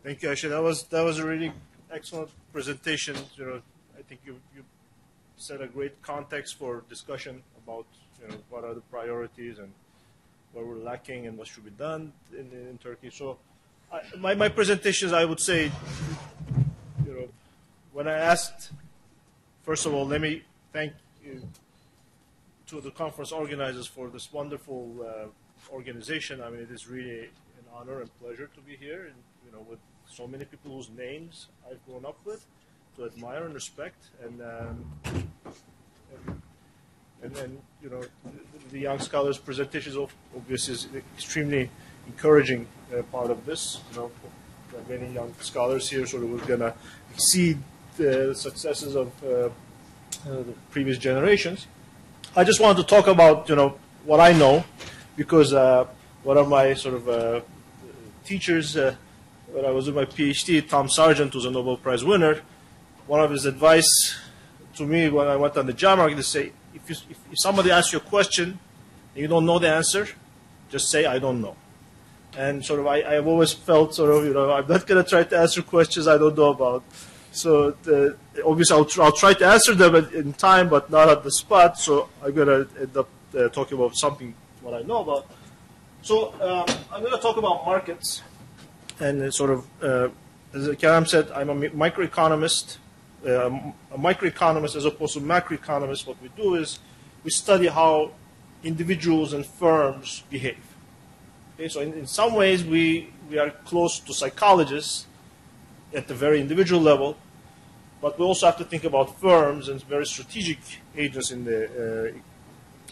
Thank you, Ashley. That was a really excellent presentation. I think you set a great context for discussion about what are the priorities and what we're lacking and what should be done in Turkey. So, my presentations, I would say, when I asked, first of all, let me thank you to the conference organizers for this wonderful organization. I mean, it is really an honor and pleasure to be here, and with so many people whose names I've grown up with, to admire and respect, and then the young scholars' presentations obviously is extremely encouraging part of this. There are many young scholars here, so we're going to exceed the successes of the previous generations. I just wanted to talk about what I know, because one of my sort of teachers when I was doing my PhD, Tom Sargent, who's a Nobel Prize winner, one of his advice to me when I went on the job market is say, if somebody asks you a question and you don't know the answer, just say, I don't know. And sort of I've always felt sort of, I'm not going to try to answer questions I don't know about. So obviously I'll try to answer them in time, but not at the spot. So I'm going to end up talking about something what I know about. So I'm going to talk about markets. And sort of, as Karam said, I'm a microeconomist. A microeconomist as opposed to macroeconomist. What we do is we study how individuals and firms behave. Okay, so in some ways we are close to psychologists at the very individual level, but we also have to think about firms and very strategic agents in the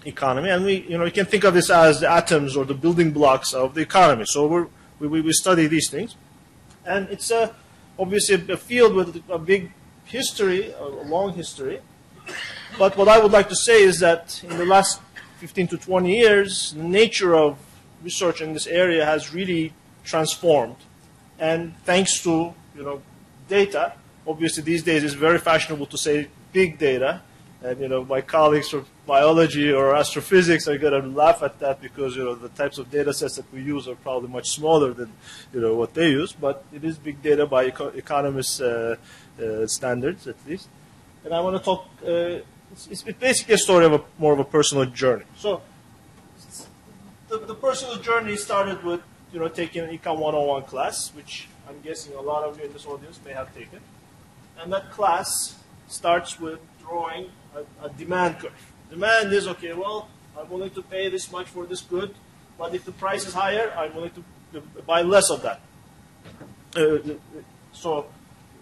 economy. And we can think of this as the atoms or the building blocks of the economy. So we study these things, and it's obviously a field with a big history, a long history. But what I would like to say is that in the last 15 to 20 years, the nature of research in this area has really transformed. And thanks to data, obviously these days it's very fashionable to say big data. And my colleagues from biology or astrophysics are going to laugh at that because the types of data sets that we use are probably much smaller than what they use. But it is big data by economists' standards, at least. And I want to talk. It's basically a story of more of a personal journey. So the personal journey started with taking an Econ 101 class, which I'm guessing a lot of you in this audience may have taken. And that class starts with drawing a demand curve. Demand is, okay, well, I'm willing to pay this much for this good, but if the price is higher, I'm willing to buy less of that. So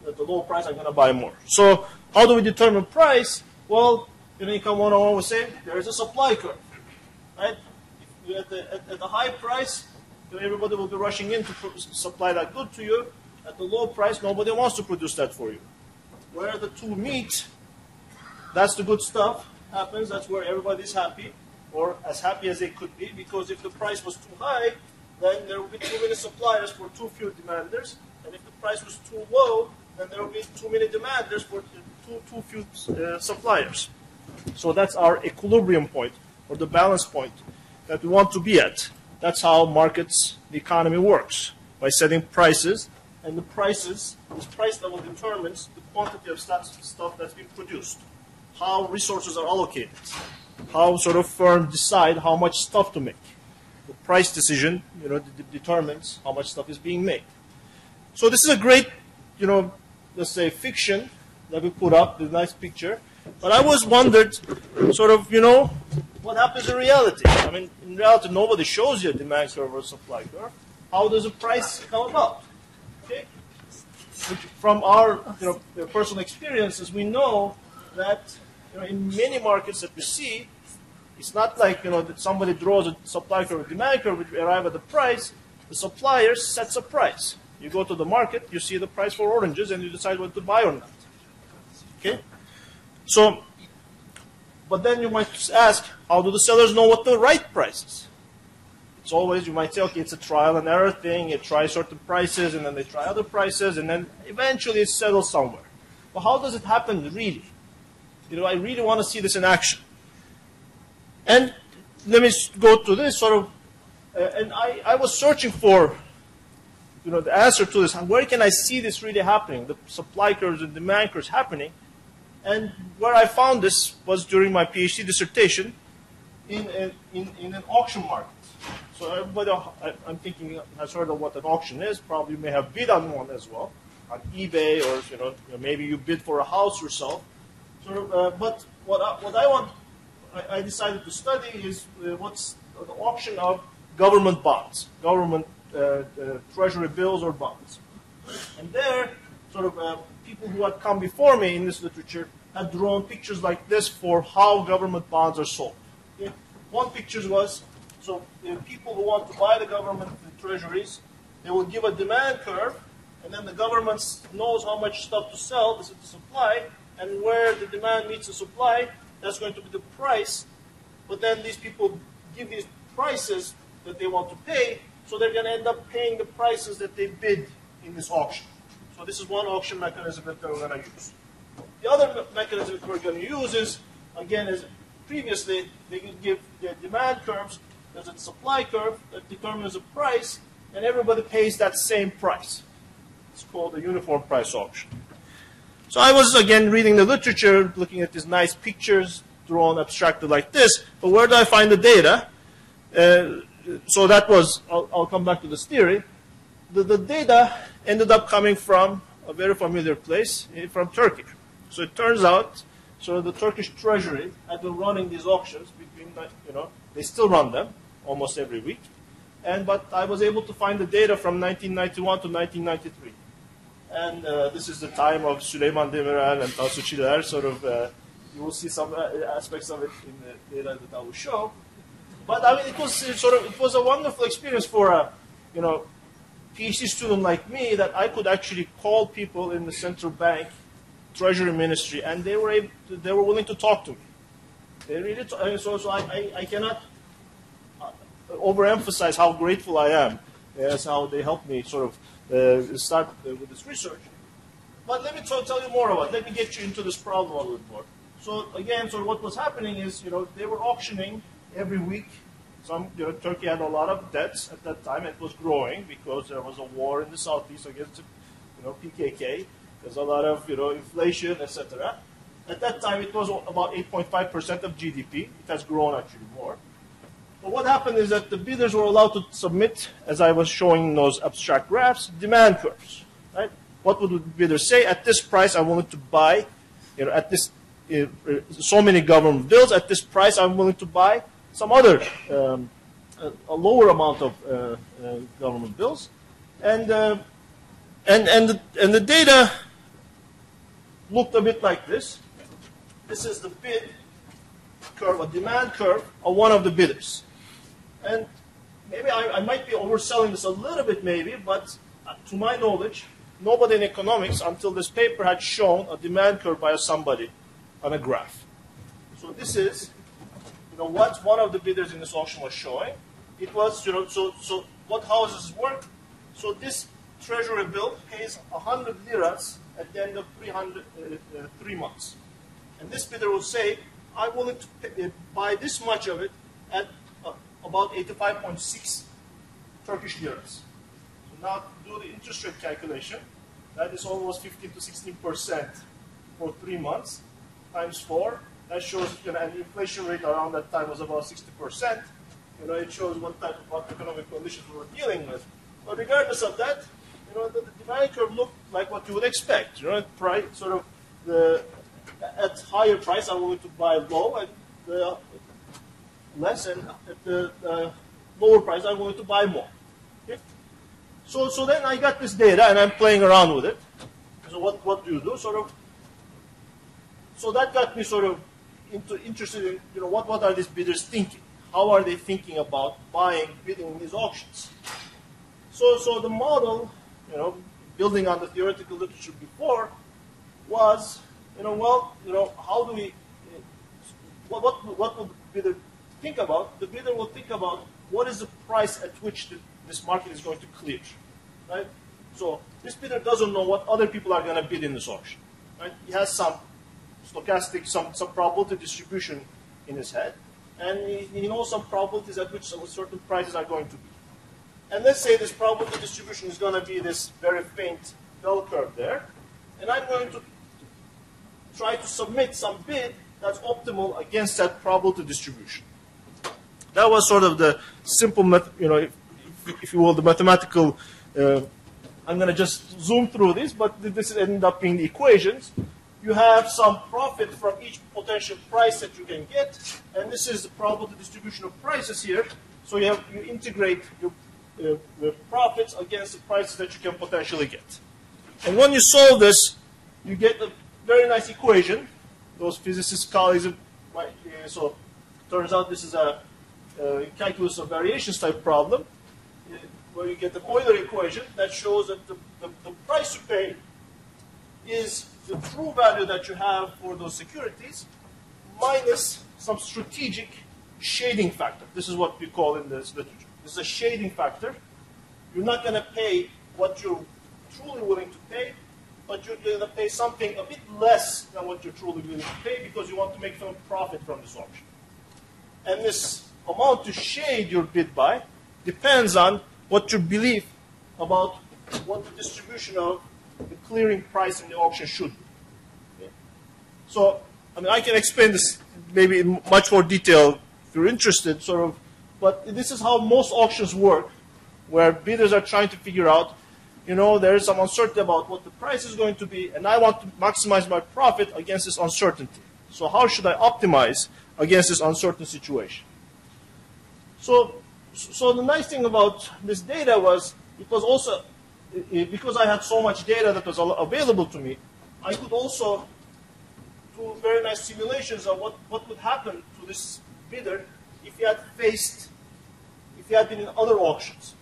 at the low price, I'm going to buy more. So how do we determine price? Well, Econ 101 was saying there is a supply curve, right? At the high price, everybody will be rushing in to supply that good to you. At the low price, nobody wants to produce that for you. Where the two meet, that's the good stuff happens. That's where everybody's happy, or as happy as they could be, because if the price was too high, then there would be too many suppliers for too few demanders. And if the price was too low, then there would be too many demanders for too few suppliers. So that's our equilibrium point, or the balance point that we want to be at. That's how markets, the economy works, by setting prices. And the prices, this price level determines the quantity of stuff that's being produced, how resources are allocated, how sort of firms decide how much stuff to make. The price decision, determines how much stuff is being made. So this is a great, let's say, fiction that we put up, this nice picture. But I always wondered, sort of, what happens in reality? I mean, in reality, nobody shows you a demand curve or a supply curve. How does a price come about? Okay? From our personal experiences, we know that in many markets that we see, it's not like that somebody draws a supply curve or demand curve, which arrive at the price. The supplier sets a price. You go to the market, you see the price for oranges, and you decide whether to buy or not. Okay? So, but then you might ask, how do the sellers know what the right price is? It's always, you might say, okay, it's a trial and error thing. You try certain prices, and then they try other prices, and then eventually it settles somewhere. But how does it happen really? I really want to see this in action. And let me go to this sort of, and I was searching for the answer to this, where can I see this really happening, the supply curves and demand curves happening? And where I found this was during my PhD dissertation in an auction market. So everybody, I'm thinking, has heard of what an auction is. Probably may have bid on one as well, on eBay, or maybe you bid for a house yourself. So, but what I decided to study is what's the auction of government bonds, government treasury bills or bonds. And there, people who had come before me in this literature had drawn pictures like this for how government bonds are sold. Okay? One picture was, people who want to buy the government treasuries, they will give a demand curve, and then the government knows how much stuff to sell, this is the supply, and where the demand meets the supply, that's going to be the price. But then these people give these prices that they want to pay, so they're going to end up paying the prices that they bid in this auction. So this is one auction mechanism that we're going to use. The other mechanism that we're going to use is, again, as previously, they can give their demand curves. There's a supply curve that determines a price, and everybody pays that same price. It's called a uniform price auction. So I was, again, reading the literature, looking at these nice pictures drawn abstracted like this, but where do I find the data? So that was, I'll come back to this theory. The data ended up coming from a very familiar place, from Turkey. So it turns out, the Turkish Treasury had been running these auctions between, they still run them almost every week. But I was able to find the data from 1991 to 1993. And this is the time of Süleyman Demirel and Tansu Çiller. You will see some aspects of it in the data that I will show. But I mean, it was a wonderful experience for a PhD student like me, that I could actually call people in the central bank, Treasury Ministry, and they were willing to talk to me. They really I cannot overemphasize how grateful I am as how they helped me start with this research. But let me tell you more about it. Let me get you into this problem a little bit more. So again, what was happening is, they were auctioning every week. Turkey had a lot of debts at that time. It was growing because there was a war in the southeast against, PKK. There's a lot of, inflation, etc. At that time, it was about 8.5% of GDP. It has grown actually more. But what happened is that the bidders were allowed to submit, as I was showing in those abstract graphs, demand curves. Right? What would the bidder say? At this price, I'm willing to buy, at this so many government bills. At this price, I'm willing to buy some other, a lower amount of government bills, and the data looked a bit like this. This is the bid curve, a demand curve of one of the bidders. And maybe I might be overselling this a little bit, maybe, but to my knowledge, nobody in economics until this paper had shown a demand curve by somebody on a graph. So this is, what one of the bidders in this auction was showing. It was, so what how does this work? So this treasury bill pays 100 liras at the end of 3 months. And this bidder will say, I'm willing to buy this much of it at about 85.6 Turkish liras. So now do the interest rate calculation. That is almost 15 to 16% for 3 months times 4. That shows, an inflation rate around that time was about 60%. It shows what economic conditions we were dealing with. But regardless of that, the demand curve looked like what you would expect. Price, at higher price, I'm willing to buy low, and less, and at the lower price, I'm willing to buy more. Okay? So then I got this data, and I'm playing around with it. So what do you do? So that got me interested in, what are these bidders thinking? How are they thinking about bidding in these auctions? So the model, building on the theoretical literature before, was, how do we, what will the bidder think about? The bidder will think about what is the price at which this market is going to clear, right? So this bidder doesn't know what other people are going to bid in this auction, right? He has some stochastic, some probability distribution in his head, and he knows some probabilities at which certain prices are going to be. And let's say this probability distribution is going to be this very faint bell curve there. And I'm going to try to submit some bid that's optimal against that probability distribution. That was sort of the simple, if you will, the mathematical. I'm going to just zoom through this, but this ended up being the equations. You have some profit from each potential price that you can get, and this is the probability distribution of prices here. So you integrate your profits against the prices that you can potentially get. And when you solve this, you get a very nice equation. Those physicist colleagues, so it turns out this is a calculus of variations type problem, where you get the Euler equation that shows that the price you pay is the true value that you have for those securities minus some strategic shading factor. This is what we call in this literature. This is a shading factor. You're not going to pay what you're truly willing to pay, but you're going to pay something a bit less than what you're truly willing to pay because you want to make some profit from this auction. And this amount to shade your bid by depends on what your belief about what the distribution of the clearing price in the auction should be. Okay? So, I mean, I can explain this maybe in much more detail if you're interested, sort of, but this is how most auctions work, where bidders are trying to figure out, there is some uncertainty about what the price is going to be, and I want to maximize my profit against this uncertainty. So how should I optimize against this uncertain situation? So the nice thing about this data was it was also, because I had so much data that was available to me, I could also do very nice simulations of what would happen to this bidder if he had been in other auctions.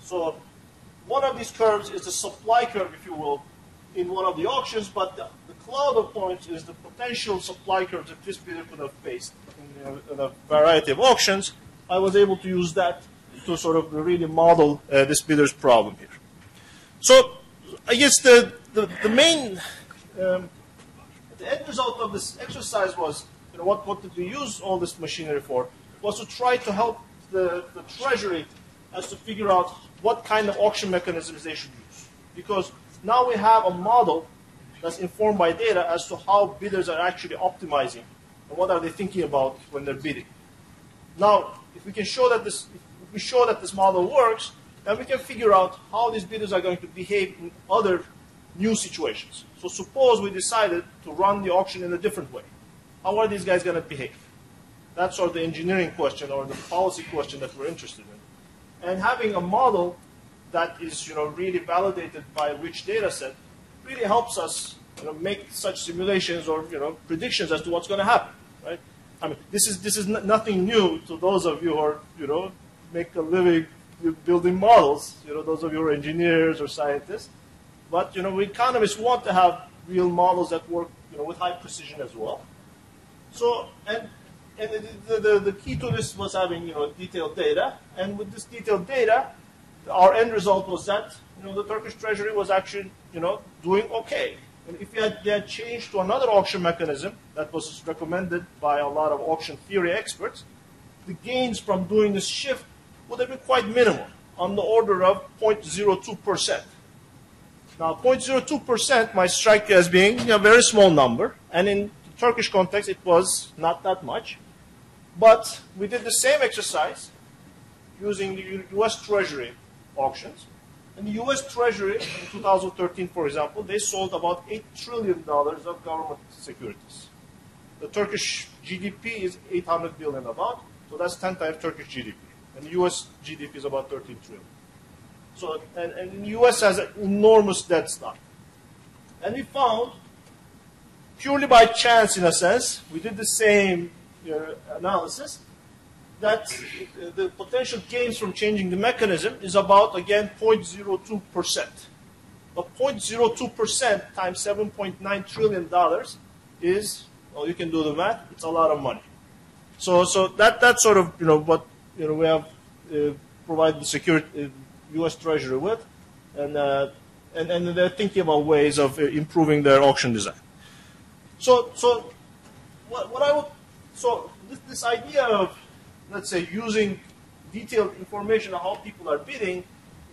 So one of these curves is the supply curve, if you will, in one of the auctions, but the cloud of points is the potential supply curves that this bidder could have faced in a variety of auctions. I was able to use that to sort of really model this bidder's problem here. So I guess the main, the end result of this exercise was, what did we use all this machinery for? Was to try to help the Treasury as to figure out what kind of auction mechanisms they should use. Because now we have a model that's informed by data as to how bidders are actually optimizing and what are they thinking about when they're bidding. Now, if we can show that this model works, then we can figure out how these bidders are going to behave in other new situations. So suppose we decided to run the auction in a different way. How are these guys going to behave? That's sort of the engineering question or the policy question that we're interested in. And having a model that is really validated by a rich data set really helps us make such simulations or predictions as to what's going to happen. Right? I mean, this is nothing new to those of you who are make a living building models. Those of you who are engineers or scientists. But we economists want to have real models that work with high precision as well. So and the key to this was having detailed data, and with this detailed data, our end result was that the Turkish Treasury was actually doing okay. And if they had changed to another auction mechanism that was recommended by a lot of auction theory experts, the gains from doing this shift would have been quite minimal, on the order of 0.02%. Now, 0.02% might strike you as being a very small number, and in the Turkish context, it was not that much. But we did the same exercise using the U.S. Treasury auctions. And the U.S. Treasury in 2013, for example, they sold about $8 trillion of government securities. The Turkish GDP is 800 billion about, so that's 10 times Turkish GDP. And the U.S. GDP is about 13 trillion. So, and the U.S. has an enormous debt stock. And we found, purely by chance in a sense, we did the same analysis, that the potential gains from changing the mechanism is about, again, 0.02%. But 0.02% times $7.9 trillion is, well, you can do the math, it's a lot of money. So that's sort of, what we have provided the security, U.S. Treasury with, and they're thinking about ways of improving their auction design. So this idea of, let's say, using detailed information on how people are bidding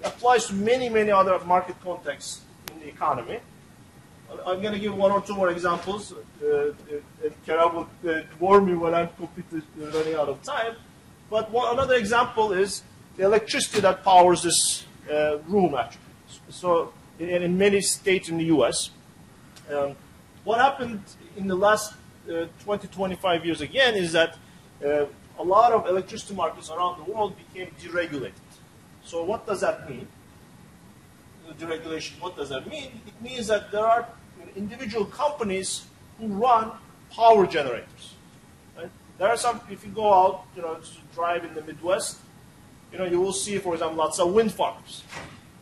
applies to many, many other market contexts in the economy. I'm going to give one or two more examples. Kerem will warn me when I'm completely running out of time. But another example is the electricity that powers this room, actually. So in many states in the U.S., what happened in the last 20, 25 years again is that a lot of electricity markets around the world became deregulated. So what does that mean? Deregulation, what does that mean? It means that there are individual companies who run power generators. Right? There are some, if you go out, to drive in the Midwest, you will see, for example, lots of wind farms.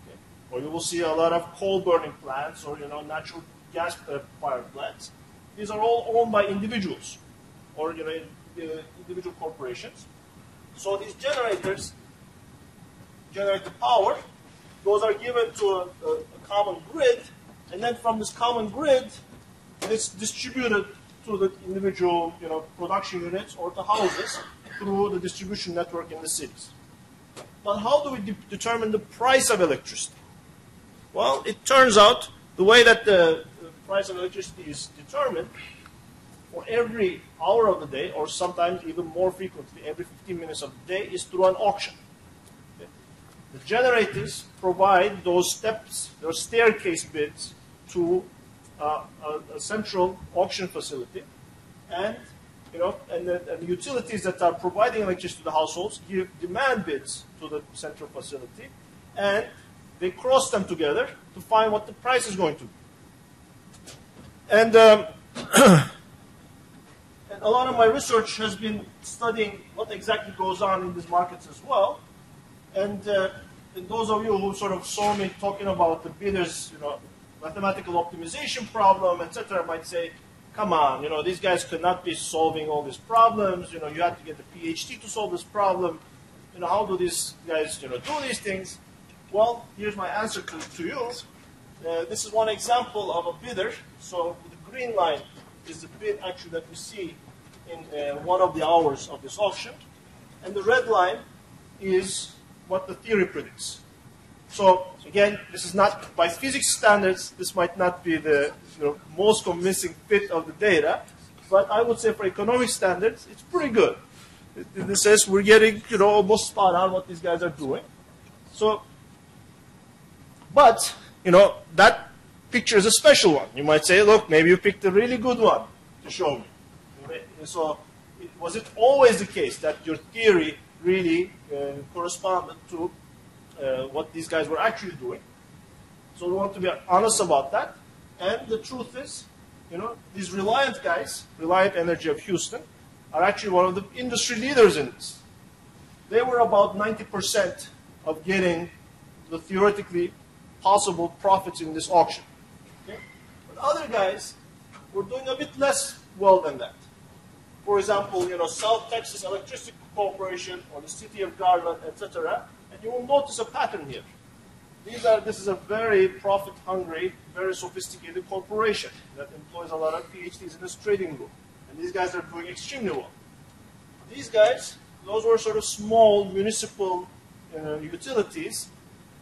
Okay? Or you will see a lot of coal burning plants or, natural gas fired plants. These are all owned by individuals or, individual corporations. So these generators generate the power. Those are given to a common grid, and then from this common grid, it's distributed to the individual, production units or to houses through the distribution network in the cities. But how do we determine the price of electricity? Well, it turns out the way that the price of electricity is determined for every hour of the day, or sometimes even more frequently, every 15 minutes of the day, is through an auction. The generators provide those steps, those staircase bids to a central auction facility, and the utilities that are providing electricity to the households give demand bids to the central facility, and they cross them together to find what the price is going to be. And and a lot of my research has been studying what exactly goes on in these markets as well. And those of you who sort of saw me talking about the bidders, mathematical optimization problem, etc., might say, come on, these guys could not be solving all these problems. You have to get a PhD to solve this problem. How do these guys, do these things? Well, here's my answer to you. This is one example of a bidder. So the green line is the bid actually that we see in one of the hours of this auction. And the red line is what the theory predicts. So again, this is not, by physics standards, this might not be the most convincing fit of the data, but I would say for economic standards, it's pretty good. It says we're getting almost spot on what these guys are doing. So, but that picture is a special one. You might say, look, maybe you picked a really good one to show me. So, was it always the case that your theory really corresponded to what these guys were actually doing? So we want to be honest about that. And the truth is, these Reliant guys, Reliant Energy of Houston, are actually one of the industry leaders in this. They were about 90% of getting the theoretically possible profits in this auction. Okay? But other guys were doing a bit less well than that. For example, South Texas Electricity Corporation or the City of Garland, etc. And you will notice a pattern here. This is a very profit-hungry, very sophisticated corporation that employs a lot of PhDs in this trading room. And these guys are doing extremely well. These guys, those were sort of small municipal utilities.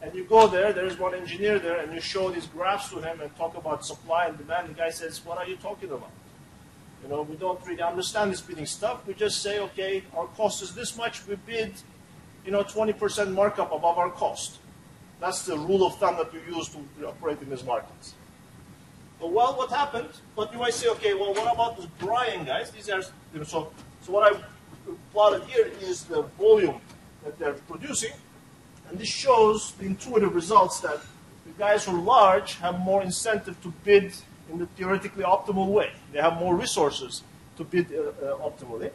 And you go there, there's one engineer there, and you show these graphs to him and talk about supply and demand. The guy says, what are you talking about? We don't really understand this bidding stuff. We just say, okay, our cost is this much. We bid, 20% markup above our cost. That's the rule of thumb that we use to operate in these markets. Well, what happened? But you might say, okay, well, what about these Brian guys? These are, so what I plotted here is the volume that they're producing. And this shows the intuitive results that the guys who are large have more incentive to bid in the theoretically optimal way. They have more resources to bid optimally.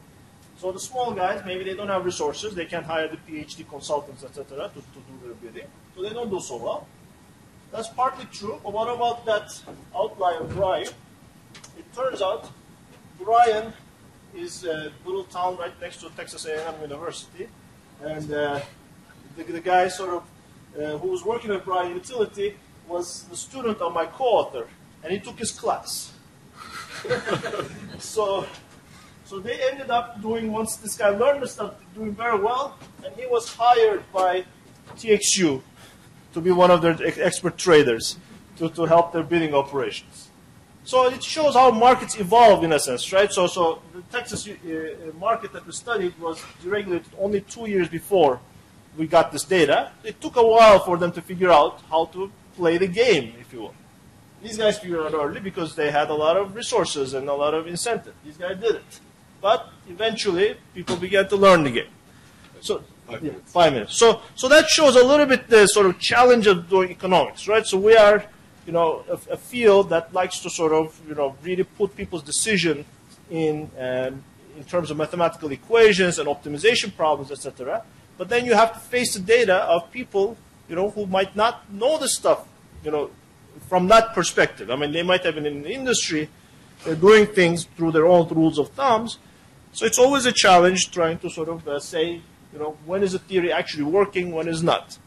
So the small guys, maybe they don't have resources. They can't hire the PhD consultants, etc., to do their bidding. So they don't do so well. That's partly true. But what about that outlier, Brian? It turns out Brian is a little town right next to Texas A&M University. And the guy who was working at Brian Utility was the student of my co-author. And he took his class. So So they ended up doing, once this guy learned the stuff, doing very well, and he was hired by TXU to be one of their expert traders to help their bidding operations. So it shows how markets evolve in a sense, right? So the Texas market that we studied was deregulated only 2 years before we got this data. It took a while for them to figure out how to play the game, if you will. These guys figured out early because they had a lot of resources and a lot of incentive. These guys didn't. But eventually, people began to learn the game. So 5 minutes. So that shows a little bit the sort of challenge of doing economics, right? So we are, a field that likes to sort of, really put people's decision in terms of mathematical equations and optimization problems, etc. But then you have to face the data of people, who might not know this stuff, from that perspective. I mean, they might have been in the industry, they're doing things through their own rules of thumbs. So it's always a challenge trying to sort of say, when is a theory actually working, when is not.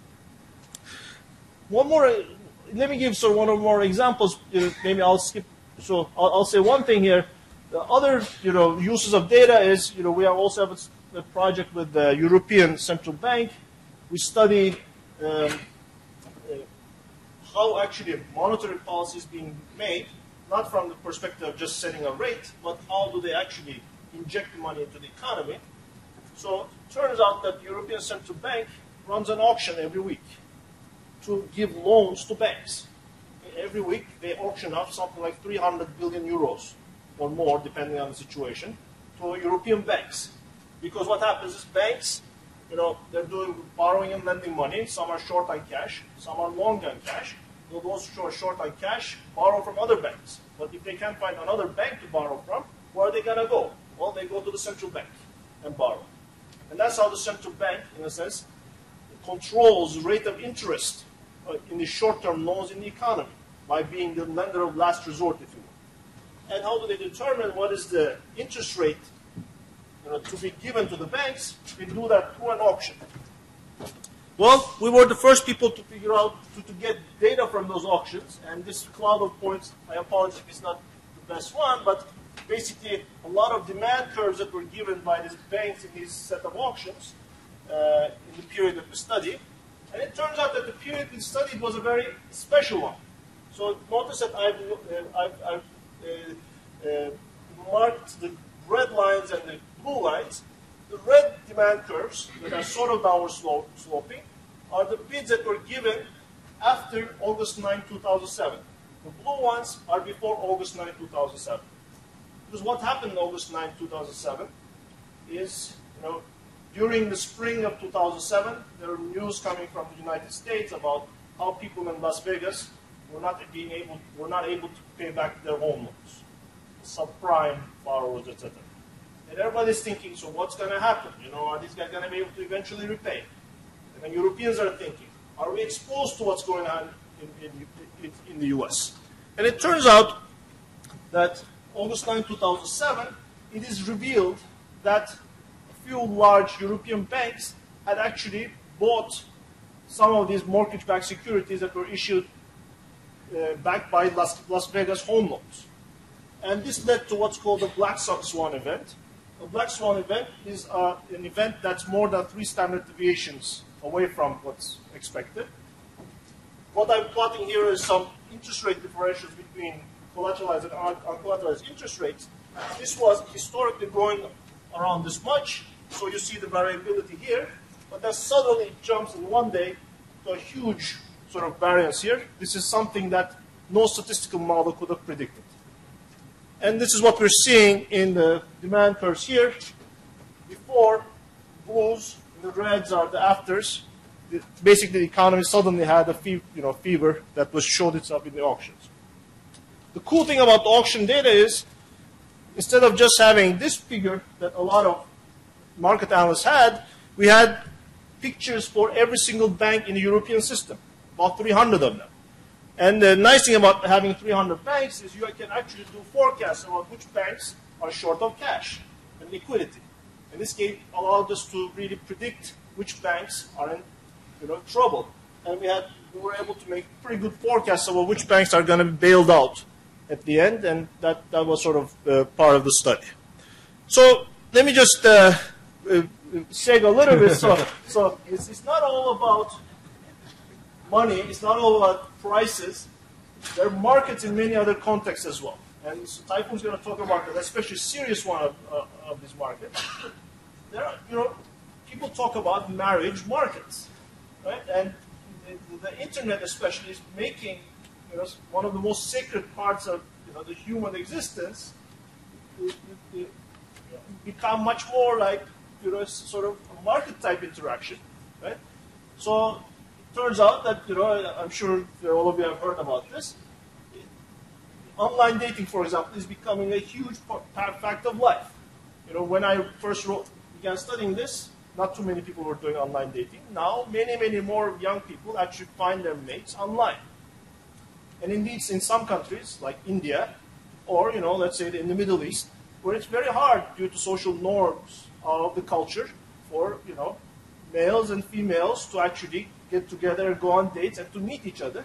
One more, let me give one or more examples. Maybe I'll skip. So I'll say one thing here. The other, uses of data is, we also have a project with the European Central Bank. We study how actually monetary policy is being made, not from the perspective of just setting a rate, but how do they actually inject the money into the economy. So it turns out that the European Central Bank runs an auction every week to give loans to banks. Every week they auction off something like 300 billion euros or more, depending on the situation, to European banks. Because what happens is banks, they're doing borrowing and lending money. Some are short on cash, some are long on cash. So those who are short on cash borrow from other banks. But if they can't find another bank to borrow from, where are they going to go? Well, they go to the central bank and borrow. And that's how the central bank, in a sense, controls the rate of interest in the short-term loans in the economy by being the lender of last resort, if you will. And how do they determine what is the interest rate to be given to the banks? They do that through an auction. Well, we were the first people to figure out, to get data from those auctions. And this cloud of points, I apologize if it's not the best one, but basically a lot of demand curves that were given by these banks in these set of auctions in the period that we studied. And it turns out that the period we studied was a very special one. So notice that I've marked the red lines and the blue lines. The red demand curves that are sort of downward sloping are the bids that were given after August 9, 2007. The blue ones are before August 9, 2007. Because what happened in August 9, 2007 is, during the spring of 2007, there were news coming from the United States about how people in Las Vegas were not able to pay back their home loans, subprime borrowers, etc. And everybody's thinking, so what's going to happen? Are these guys going to be able to eventually repay? And the Europeans are thinking, are we exposed to what's going on in the U.S.? And it turns out that August 9, 2007, it is revealed that a few large European banks had actually bought some of these mortgage-backed securities that were issued backed by Las Vegas home loans. And this led to what's called the Black Swan event. A Black Swan event is an event that's more than 3 standard deviations away from what's expected. What I'm plotting here is some interest rate differentials between collateralized and uncollateralized interest rates. This was historically going around this much, so you see the variability here, but then suddenly it jumps in one day to a huge sort of variance here. This is something that no statistical model could have predicted. And this is what we're seeing in the demand curves here. Before, blues, and the reds are the afters. Basically, the economy suddenly had a fever that showed itself in the auctions. The cool thing about the auction data is, instead of just having this figure that a lot of market analysts had, we had pictures for every single bank in the European system, about 300 of them. And the nice thing about having 300 banks is you can actually do forecasts about which banks are short of cash and liquidity. And this allowed us to really predict which banks are in trouble. And we were able to make pretty good forecasts about which banks are going to be bailed out at the end, and that was sort of part of the study. So let me just shake a little bit. So it's not all about money. It's not all about prices. There are markets in many other contexts as well. And so Tayfun's going to talk about that, especially serious one of these markets. There are, people talk about marriage markets, right? And the internet especially is making, one of the most sacred parts of, the human existence become much more like, sort of a market type interaction, right? So it turns out that, I'm sure all of you have heard about this. Online dating, for example, is becoming a huge fact of life. When I first began studying this, not too many people were doing online dating. Now, many, many more young people actually find their mates online. And indeed, in some countries, like India, or, let's say in the Middle East, where it's very hard due to social norms of the culture for, males and females to actually get together and go on dates and to meet each other.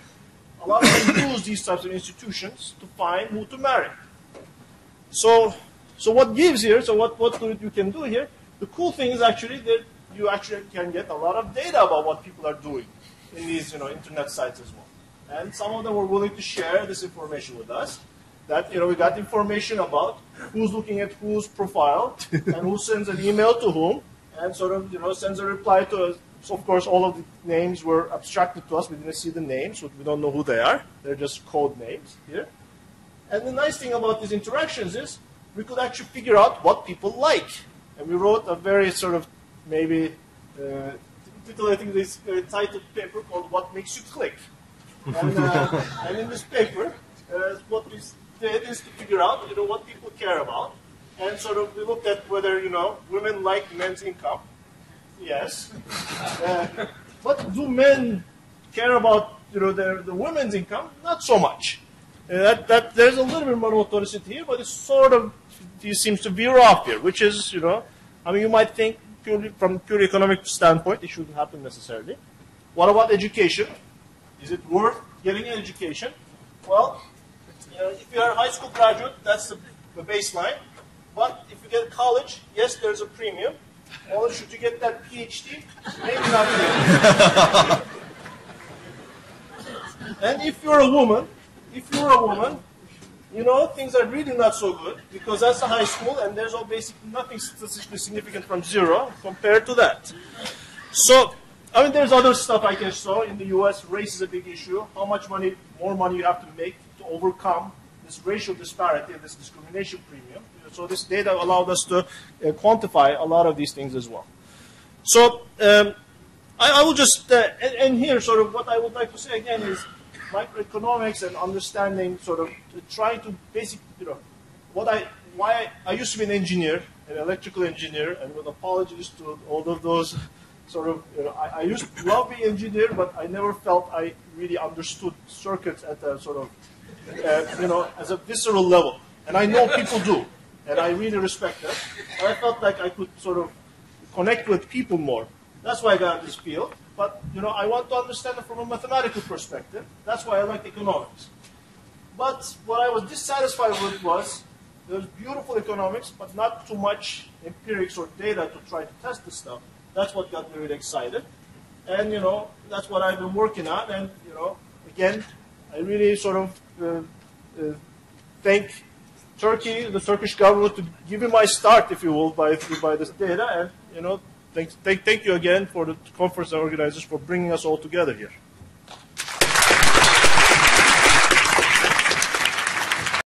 A lot of them use these types of institutions to find who to marry. So what gives here, so what you can do here, the cool thing is actually that you actually can get a lot of data about what people are doing in these internet sites as well. And some of them were willing to share this information with us. That we got information about who's looking at whose profile and who sends an email to whom, and sort of sends a reply to us. So of course, all of the names were abstracted to us. We didn't see the names, so we don't know who they are. They're just code names here. And the nice thing about these interactions is we could actually figure out what people like. And we wrote a very sort of maybe titillating this titled paper called "What Makes You Click." And in this paper, what we did is to figure out what people care about, and sort of we looked at whether women like men's income. Yes. But do men care about the women's income? Not so much. That there's a little bit more motoricity here, but it seems to veer off here, which is you might think from pure economic standpoint it shouldn't happen necessarily. What about education? Is it worth getting an education? Well, if you are a high school graduate, that's the baseline. But if you get college, yes, there's a premium. Or should you get that PhD? Maybe not really. And if you're a woman, things are really not so good because that's a high school and there's basically nothing statistically significant from zero compared to that. So, there's other stuff I can show. In the U.S., race is a big issue. How much more money you have to make to overcome this racial disparity and this discrimination premium. So this data allowed us to quantify a lot of these things as well. So I will just and here sort of what I would like to say again is microeconomics and understanding sort of trying to why I used to be an engineer, an electrical engineer, and with apologies to all of those sort of I used to love being an engineer, but I never felt I really understood circuits at a sort of as a visceral level, and I know people do. And I really respect that. But I felt like I could sort of connect with people more. That's why I got in this field. But, I want to understand it from a mathematical perspective. That's why I like economics. But what I was dissatisfied with was there's beautiful economics, but not too much empirics or data to try to test this stuff. That's what got me really excited. And, that's what I've been working on. And, again, I really sort of thank Turkey, the Turkish government, to give me my start, if you will, by this data. And, thank you again for the conference organizers for bringing us all together here.